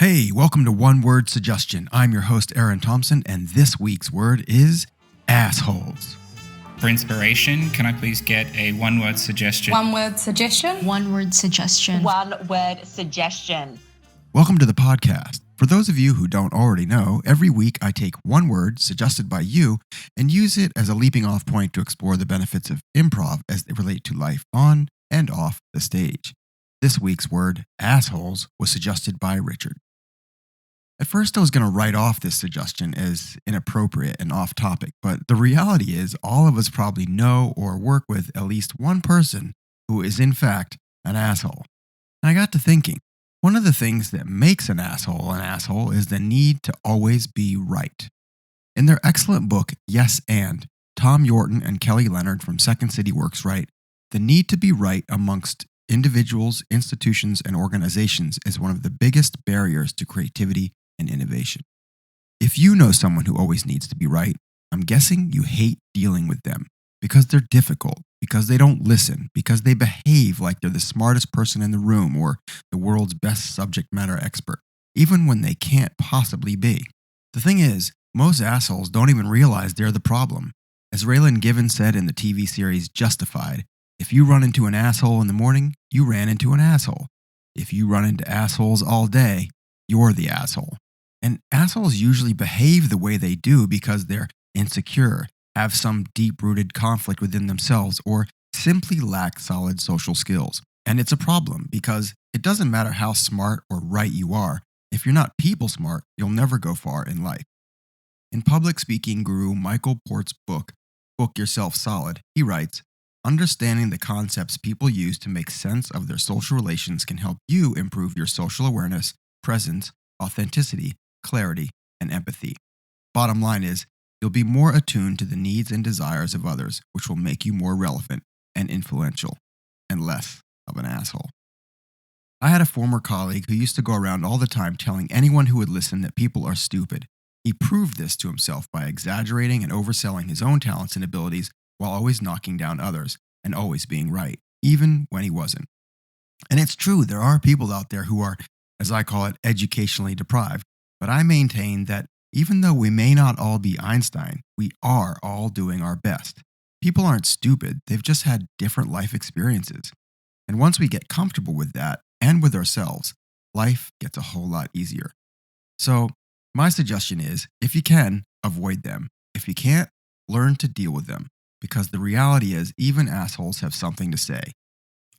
Hey, welcome to One Word Suggestion. I'm your host, Aaron Thompson, and this week's word is assholes. For inspiration, can I please get a one-word suggestion? One word suggestion. One word suggestion. One word suggestion. Welcome to the podcast. For those of you who don't already know, every week I take one word suggested by you and use it as a leaping off point to explore the benefits of improv as they relate to life on and off the stage. This week's word, assholes, was suggested by Richard. At first, I was going to write off this suggestion as inappropriate and off topic, but the reality is all of us probably know or work with at least one person who is in fact an asshole. And I got to thinking, one of the things that makes an asshole is the need to always be right. In their excellent book, Yes and, Tom Yorton and Kelly Leonard from Second City Works write, the need to be right amongst individuals, institutions, and organizations is one of the biggest barriers to creativity and innovation. If you know someone who always needs to be right, I'm guessing you hate dealing with them because they're difficult, because they don't listen, because they behave like they're the smartest person in the room or the world's best subject matter expert, even when they can't possibly be. The thing is, most assholes don't even realize they're the problem. As Raylan Givens said in the TV series Justified, if you run into an asshole in the morning, you ran into an asshole. If you run into assholes all day, you're the asshole. And assholes usually behave the way they do because they're insecure, have some deep-rooted conflict within themselves, or simply lack solid social skills. And it's a problem because it doesn't matter how smart or right you are. If you're not people smart, you'll never go far in life. In public speaking guru Michael Port's book, Book Yourself Solid, he writes, understanding the concepts people use to make sense of their social relations can help you improve your social awareness, presence, authenticity, clarity, and empathy. Bottom line is, you'll be more attuned to the needs and desires of others, which will make you more relevant and influential, and less of an asshole. I had a former colleague who used to go around all the time telling anyone who would listen that people are stupid. He proved this to himself by exaggerating and overselling his own talents and abilities while always knocking down others and always being right, even when he wasn't. And it's true, there are people out there who are, as I call it, educationally deprived. But I maintain that even though we may not all be Einstein, we are all doing our best. People aren't stupid, they've just had different life experiences. And once we get comfortable with that and with ourselves, life gets a whole lot easier. So, my suggestion is, if you can, avoid them. If you can't, learn to deal with them. Because the reality is, even assholes have something to say.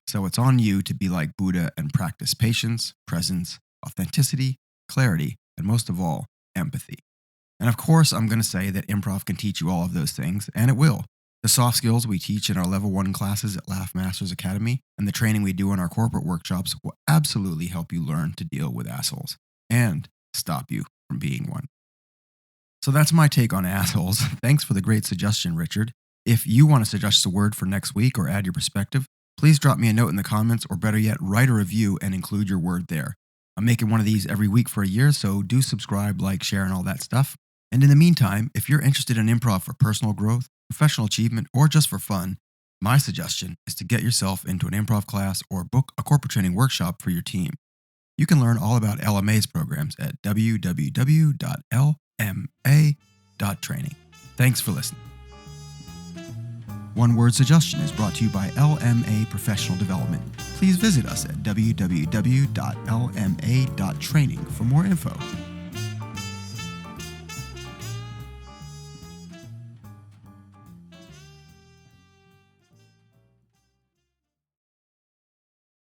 So it's on you to be like Buddha and practice patience, presence, authenticity, clarity, and most of all, empathy. And of course, I'm going to say that improv can teach you all of those things, and it will. The soft skills we teach in our Level 1 classes at Laugh Masters Academy and the training we do in our corporate workshops will absolutely help you learn to deal with assholes and stop you from being one. So that's my take on assholes. Thanks for the great suggestion, Richard. If you want to suggest a word for next week or add your perspective, please drop me a note in the comments, or better yet, write a review and include your word there. I'm making one of these every week for a year, so do subscribe, like, share, and all that stuff. And in the meantime, if you're interested in improv for personal growth, professional achievement, or just for fun, my suggestion is to get yourself into an improv class or book a corporate training workshop for your team. You can learn all about LMA's programs at www.lma.training. Thanks for listening. One Word Suggestion is brought to you by LMA Professional Development. Please visit us at www.lma.training for more info.